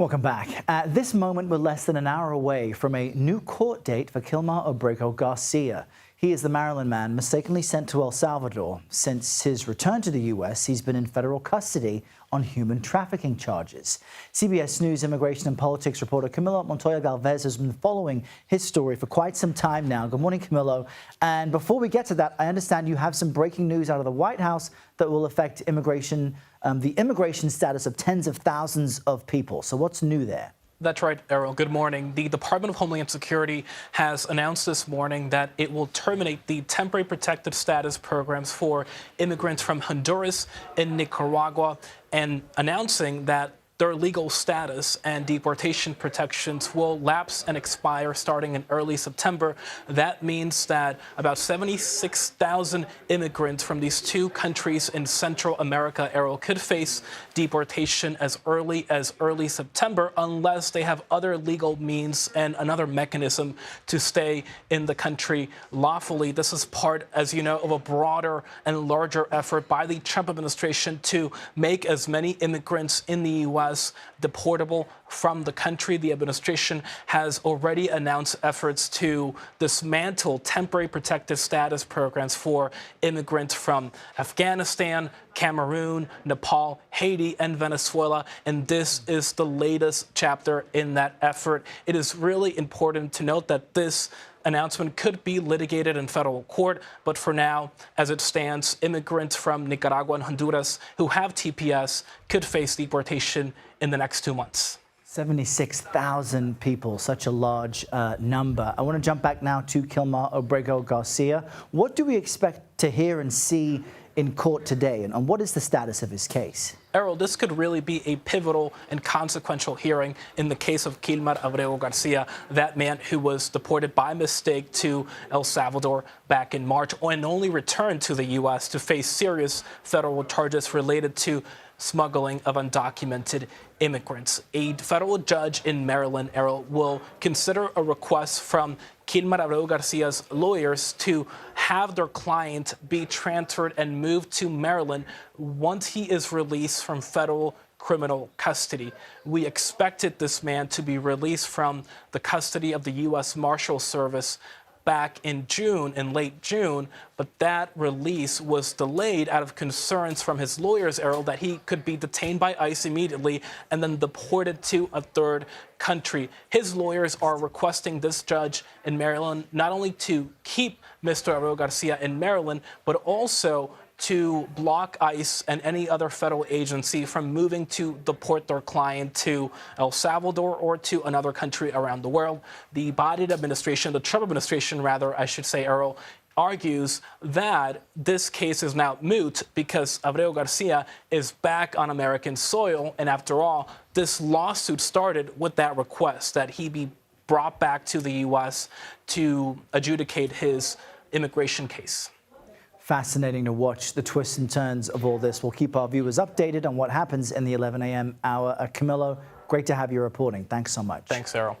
Welcome back. At this moment, we're less than an hour away from a new court date for Kilmar Abrego Garcia. He is the Maryland man mistakenly sent to El Salvador. Since his return to the U.S., he's been in federal custody on human trafficking charges. CBS News immigration and politics reporter Camilo Montoya-Galvez has been following his story for quite some time now. Good morning, Camilo. And before we get to that, I understand you have some breaking news out of the White House that will affect immigration, the immigration status of tens of thousands of people. So what's new there? That's right, Errol. Good morning. The Department of Homeland Security has announced this morning that it will terminate the temporary protective status programs for immigrants from Honduras and Nicaragua, and announcing that their legal status and deportation protections will lapse and expire starting in early September. That means that about 76,000 immigrants from these two countries in Central America, Errol, could face deportation as early September unless they have other legal means and another mechanism to stay in the country lawfully. This is part, as you know, of a broader and larger effort by the Trump administration to make as many immigrants in the U.S. deportable from the country. The administration has already announced efforts to dismantle temporary protective status programs for immigrants from Afghanistan, Cameroon, Nepal, Haiti, and Venezuela. And this is the latest chapter in that effort. It is really important to note that this announcement could be litigated in federal court, but for now, as it stands, immigrants from Nicaragua and Honduras who have TPS could face deportation in the next 2 months. 76,000 people, such a large number. I want to jump back now to Kilmar Abrego Garcia. What do we expect to hear and see in court today, and what is the status of his case? Errol, this could really be a pivotal and consequential hearing in the case of Kilmar Abrego Garcia, that man who was deported by mistake to El Salvador back in March and only returned to the U.S. to face serious federal charges related to smuggling of undocumented immigrants. A federal judge in Maryland, Errol, will consider a request from Kilmar Abrego Garcia's lawyers to have their client be transferred and moved to Maryland once he is released from federal criminal custody. We expected this man to be released from the custody of the U.S. Marshal Service back in late June, but that release was delayed out of concerns from his lawyers, Errol, that he could be detained by ICE immediately and then deported to a third country. His lawyers are requesting this judge in Maryland not only to keep Mr. Abrego Garcia in Maryland, but also to block ICE and any other federal agency from moving to deport their client to El Salvador or to another country around the world. The Biden administration, the Trump administration, rather, I should say, Errol, argues that this case is now moot because Abrego Garcia is back on American soil. And after all, this lawsuit started with that request that he be brought back to the U.S. to adjudicate his immigration case. Fascinating to watch the twists and turns of all this. We'll keep our viewers updated on what happens in the 11 a.m. hour. Camilo, great to have you reporting. Thanks so much. Thanks, Errol.